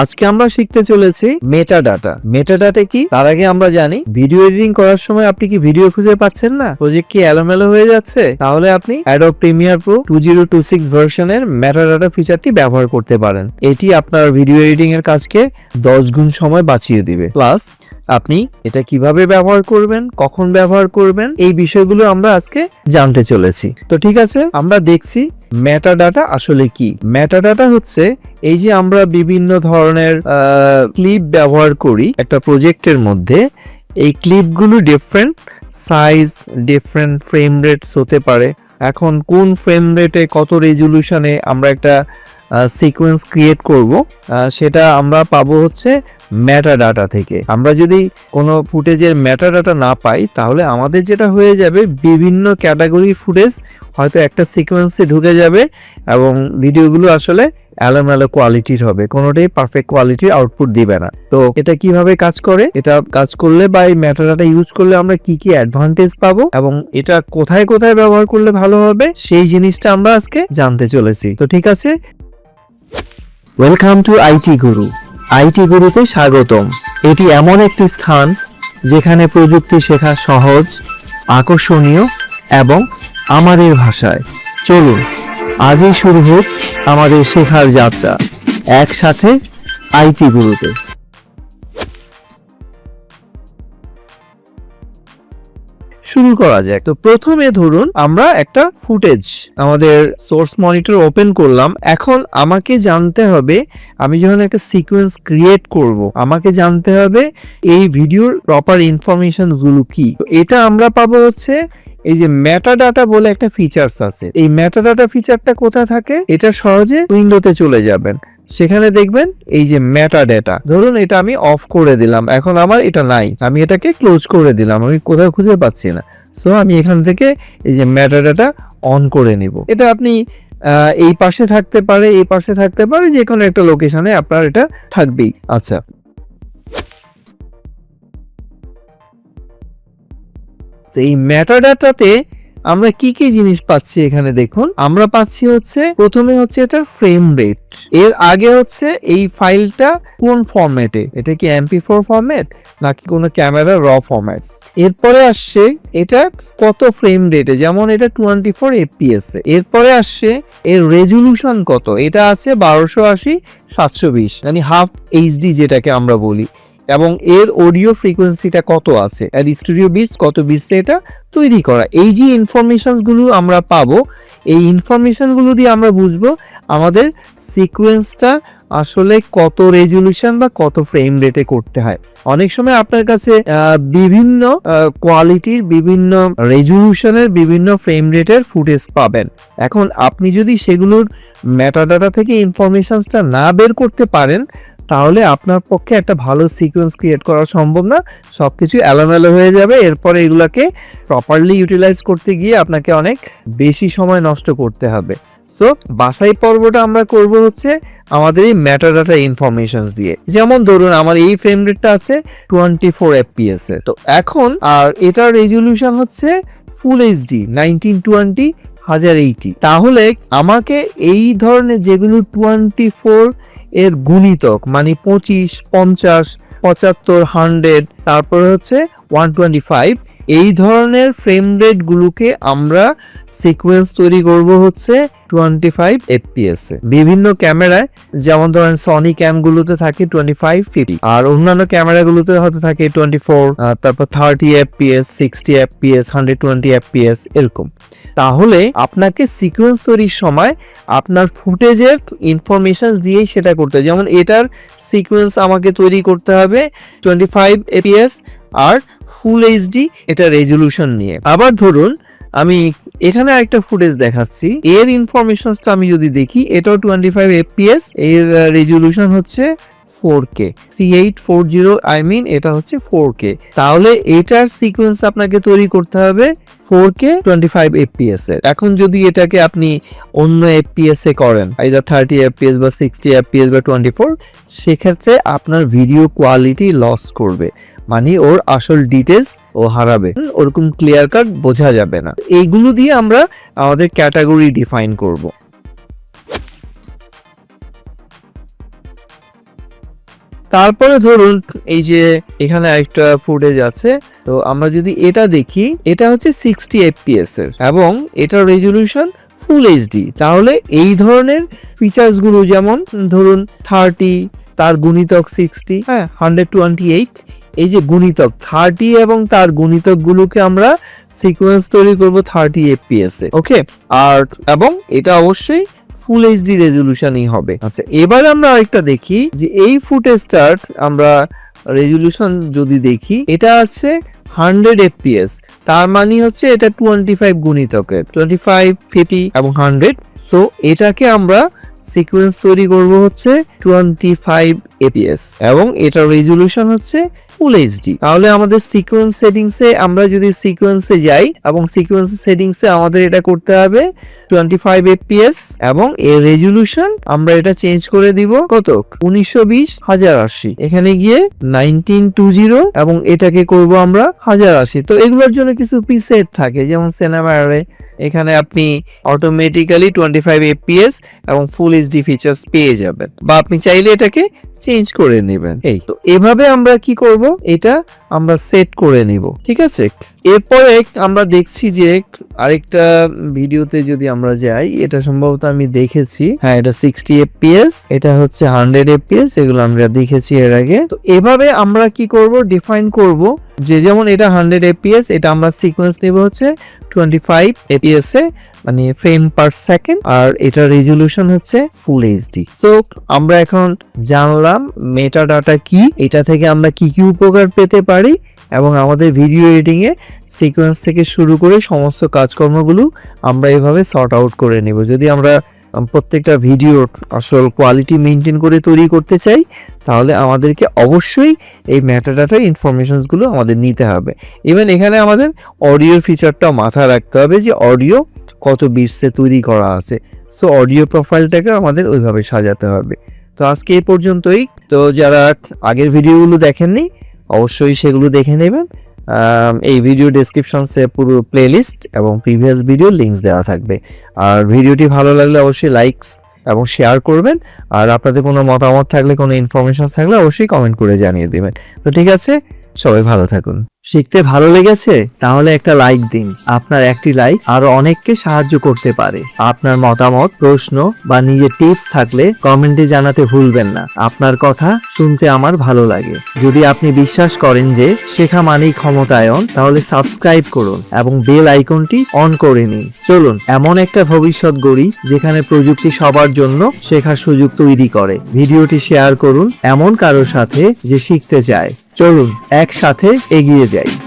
আজকে আমরা শিখতে চলেছি মেটাডাটা। মেটাডাটা কি তার আগে আমরা জানি ভিডিও এডিটিং করার সময় আপনি কি ভিডিও খুঁজে পাচ্ছেন না, প্রজেক্ট কি এলোমেলো হয়ে যাচ্ছে, তাহলে আপনি অ্যাডোব প্রিমিয়ার প্রো 2026 ভার্সনের মেটাডাটা ফিচারটি ব্যবহার করতে পারেন। এটি আপনার ভিডিও এডিটিং এর কাজকে 10 গুণ সময় বাঁচিয়ে দিবে। প্লাস আপনি এটা কিভাবে ব্যবহার করবেন, কখন ব্যবহার করবেন, এই বিষয়গুলো আমরা আজকে জানতে চলেছি। তো ঠিক আছে, আমরা দেখছি মেটাডাটা আসলে কি। মেটাডাটা হচ্ছে এই যে আমরা বিভিন্ন ধরনের ক্লিপ ব্যবহার করি একটা প্রজেক্টের মধ্যে। এই ক্লিপগুলো different size, different frame rates হতে পারে। এখন কোন ফ্রেম রেটে কত রেজলিউশনে আমরা একটা সিকোয়েন্স ক্রিয়েট করব, সেটা আমরা পাবো হচ্ছে মেটাডাটা থেকে। আমরা যদি কোনো ফুটেজের মেটাডাটা না পাই, তাহলে আমাদের যেটা হয়ে যাবে, বিভিন্ন ক্যাটাগরি ফুটেজ হয়তো একটা সিকোয়েন্সে ঢুকে যাবে এবং ভিডিওগুলো আসলে এলোমেলো কোয়ালিটির হবে, কোনোটাই পারফেক্ট কোয়ালিটির আউটপুট দিবে না। তো এটা কিভাবে কাজ করে, এটা কাজ করলে বা এই মেটাডাটা ইউজ করলে আমরা কি কি অ্যাডভান্টেজ পাবো এবং এটা কোথায় কোথায় ব্যবহার করলে ভালো হবে, সেই জিনিসটা আমরা আজকে জানতে চলেছি। তো ঠিক আছে, welcome to IT Guru. IT গুরুতে স্বাগতম। এটি এমন একটি স্থান যেখানে প্রযুক্তি শেখা সহজ, আকর্ষণীয় এবং আমাদের ভাষায়। চলুন আজই শুরু হোক আমাদের শেখার যাত্রা, একসাথে আইটি গুরুতে। শুরু করা যাক। তো প্রথমে ধরুন আমরা একটা ফুটেজ আমাদের সোর্স মনিটর ওপেন করলাম। এখন আমাকে জানতে হবে, আমি যখন একটা সিকোয়েন্স ক্রিয়েট করব, আমাকে জানতে হবে এই ভিডিওর প্রপার ইনফরমেশন গুলো কি। তো এটা আমরা পাবো হচ্ছে এই যে মেটাডাটা বলে একটা ফিচার্স আছে। এই মেটাডাটা ফিচারটা কোথায় থাকে, এটা সহজে উইন্ডোতে চলে যাবেন, সেখানে দেখবেন এই যে মেটাডাটা। ধরুন এটা আমি অফ করে দিলাম, এখন আমার এটা নাই, আমি এটাকে ক্লোজ করে দিলাম, আমি কোথাও খুঁজে পাচ্ছি না। সো আমি এখান থেকে এই যে মেটাডাটা অন করে নিব। এটা আপনি এই পাশে থাকতে পারে, এই পাশে থাকতে পারে, যে কোনো একটা লোকেশনে আপনার এটা থাকবেই। আচ্ছা, তো এই মেটাডাটাতে আমরা কি কি জিনিস পাচ্ছি এখানে দেখুন। আমরা পাচ্ছি হচ্ছে প্রথমে হচ্ছে এটার ফ্রেম রেট, এর আগে হচ্ছে এই ফাইলটা কোন ফরম্যাটে, এটা কি MP4 ফরম্যাট নাকি কোনো ক্যামেরা র ফরম্যাট। এরপরে আসছে এটা কত ফ্রেম রেটে, যেমন এটা 24 FPS এ। এরপরে আসছে এর রেজলিউশন কত, এটা আছে 1280x720 মানে হাফ এইচডি যেটাকে আমরা বলি, এবং এর অডিও ফ্রিকোয়েন্সিটা কত আছে, আর স্টুডিও বিটস কত বিটসে এটা তৈরি করা। এই যে ইনফরমেশনস গুলো আমরা পাবো, এই ইনফরমেশন গুলো দিয়ে আমরা বুঝবো আমাদের সিকোয়েন্সটা আসলে কত রেজলিউশন বা কত ফ্রেম রেটে করতে হয়। অনেক সময় আপনার কাছে বিভিন্ন কোয়ালিটির, বিভিন্ন রেজলিউশনের, বিভিন্ন ফ্রেম রেটের ফুটেজ পাবেন। এখন আপনি যদি সেগুলোর মেটাডাটা থেকে ইনফরমেশনসটা না বের করতে পারেন, তাহলে আপনার পক্ষে একটা ভালো সিকোয়েন্স ক্রিয়েট করা সম্ভব না, সবকিছু এলোমেলো হয়ে যাবে। এরপরে এগুলাকে প্রপারলি ইউটিলাইজ করতে গিয়ে আপনাকে অনেক বেশি সময় নষ্ট করতে হবে। সো বাছাই পর্বটা আমরা করব হচ্ছে আমাদের এই মেটাডাটা ইনফরমেশনস দিয়ে। যেমন ধরুন আমার এই ফ্রেম রেটটা আছে 24 FPS এ। তো এখন আর এটার রেজলিউশন হচ্ছে ফুল এইচডি 1920x1080। তাহলে আমাকে এই ধরনের যেগুলো 24 এর গুণিতক মানে 25, 50, 75, 100, তারপরে হচ্ছে 125, এই ধরনের ফ্রেম রেট গুলোকে আমরা সিকোয়েন্স তৈরি করব হচ্ছে 25 FPS এ। বিভিন্ন ক্যামেরায় যেমন ধরেন সনি ক্যাম গুলোতে থাকে 25, 50, আর অন্যান্য ক্যামেরাগুলোতে হয়তো থাকে 24, তারপর 30 FPS, 60 FPS, 120 FPS এরকম। তাহলে আপনাকে সিকোয়েন্স তৈরির সময় আপনার ফুটেজের ইনফরমেশন দিয়েই সেটা করতে হবে। যেমন এটার সিকোয়েন্স আমাকে তৈরি করতে হবে 25 FPS আর ফুল এইচডি এটা রেজলিউশন নিয়ে। আবার ধরুন আমি এখানে একটা ফুটেজ দেখাচ্ছি, এর ইনফরমেশনসটা আমি যদি দেখি, এটাও 25 FPS, এর রেজলিউশন হচ্ছে 4K 3840, আই মিন এটা হচ্ছে 4K। তাহলে এটার সিকোয়েন্স আপনাকে তৈরি করতে হবে 4K 25 FPS এর। এখন যদি এটাকে আপনি অন্য FPS এ করেন, আইদার 30 FPS বা 60 FPS বা 24, সেক্ষেত্রে আপনার ভিডিও কোয়ালিটি লস করবে, মানে ওর আসল ডিটেলস ও হারাবে, ওরকম ক্লিয়ার কাট বোঝা যাবে না। এইগুলো দিয়ে আমরা আমাদের ক্যাটাগরি ডিফাইন করব। তারপরে ধরুন এই যে এখানে একটা ফুটেজ আছে, তো আমরা যদি এটা দেখি, এটা হচ্ছে 60 fps এর এবং এটার রেজলিউশন ফুল এইচডি। তাহলে এই ধরনের ফিচার্স গুলো যেমন ধরুন 30, তার গুণিতক 60, হ্যাঁ 128, এই যে গুণিতক 30 এবং তার গুণিতক গুলোকে আমরা সিকোয়েন্স তৈরি করব 30 fps এ, ওকে। আর এবং এটা অবশ্যই ফুল এইচডি রেজলিউশনই হবে। আচ্ছা, এবার আমরা আরেকটা দেখি যে এই ফুটেজটার আমরা রেজলিউশন যদি দেখি, এটা আছে 100 fps, তার মানে হচ্ছে এটা 25 গুণিতকের, 25, 50 এবং 100। সো এটাকে আমরা সিকোয়েন্স তৈরি করব হচ্ছে 25 fps এবং এটার রেজলিউশন হচ্ছে ফুল এইচডি। তাহলে আমাদের সিকোয়েন্স সেটিংসে আমরা যদি সিকোয়েন্সে যাই এবং সিকোয়েন্স সেটিংসে আমাদের এটা করতে হবে 25 fps এবং এর রেজলিউশন আমরা এটা চেঞ্জ করে দিব কত, 1920 1080, এখানে গিয়ে 1920 এবং এটাকে করব আমরা 1080। তো এগুলোর জন্য কিছু প্রিসেট থাকে, যেমন সিনেমা অ্যারে, এখানে আপনি অটোমেটিক্যালি 25 fps এবং ফুল এইচডি ফিচার্স পেয়ে যাবেন, বা আপনি চাইলে এটাকে চেঞ্জ করে নেবেন। এই তো এভাবে আমরা কি করব, এটা আমরা সেট করে নিব, ঠিক আছে। এরপরে আমরা দেখছি যে আরেকটা ভিডিওতে যদি আমরা যাই, এটা সম্ভবত আমি দেখেছি, হ্যাঁ এটা 60 fps, এটা হচ্ছে 100 fps, এগুলো আমরা দেখেছি এর আগে। তো এভাবে আমরা কি করব, ডিফাইন করব যে যেমন এটা 100 fps, এটা আমরা সিকোয়েন্স নেব হচ্ছে 25 fps এ, মানে ফ্রেম পার সেকেন্ড, আর এটা রেজলিউশন হচ্ছে ফুল এইচডি। সো আমরা এখন জানলাম মেটা ডাটা কি, এটা থেকে আমরা কি কি উপকার পেতে পারি, এবং আমাদের ভিডিও এডিটিং এ সিকোয়েন্স থেকে শুরু করে সমস্ত কাজকর্মগুলো আমরা এভাবে সর্ট আউট করে নেব। যদি আমরা প্রত্যেকটা ভিডিওর আসল কোয়ালিটি মেনটেন করে তৈরি করতে চাই, তাহলে আমাদেরকে অবশ্যই এই মেটাডাটা ইনফরমেশনসগুলো আমাদের নিতে হবে। ইভেন এখানে আমাদের অডিওর ফিচারটা মাথায় রাখতে হবে যে অডিও কত বিটসে তৈরি করা আছে। সো অডিও প্রোফাইলটাকে আমাদের ওইভাবে সাজাতে হবে। তো আজকে এই পর্যন্তই। তো যারা আগের ভিডিওগুলো দেখেননি অবশ্যই সেগুলো দেখে নেবেন। এই ভিডিও ডেসক্রিপশনসে পুরো প্লেলিস্ট এবং প্রিভিয়াস ভিডিও লিঙ্কস দেওয়া থাকবে। আর ভিডিওটি ভালো লাগলে অবশ্যই লাইকস এবং শেয়ার করবেন। আর আপনাদের কোনো মতামত থাকলে, কোনো ইনফরমেশন থাকলে অবশ্যই কমেন্ট করে জানিয়ে দেবেন। তো ঠিক আছে, সবাই ভালো থাকুন। শিখতে ভালো লেগেছে? তাহলে একটা লাইক দিন। আপনার একটি লাইক আরো অনেককে সাহায্য করতে পারে। আপনার মতামত, প্রশ্ন বা নিজের টিপস থাকলে কমেন্টে জানাতে ভুলবেন না। আপনার কথা শুনতে আমার ভালো লাগে। যদি আপনি বিশ্বাস করেন যে শেখা মানেই ক্ষমতায়ন, তাহলে সাবস্ক্রাইব করুন এবং বেল আইকনটি অন করে নিন। চলুন এমন একটা ভবিষ্যৎ গড়ি যেখানে প্রযুক্তি সবার জন্য শেখার সুযোগ তৈরি করে। ভিডিওটি শেয়ার করুন এমন কারোর সাথে যে শিখতে চায়। চলুন একসাথে এগিয়ে যাই।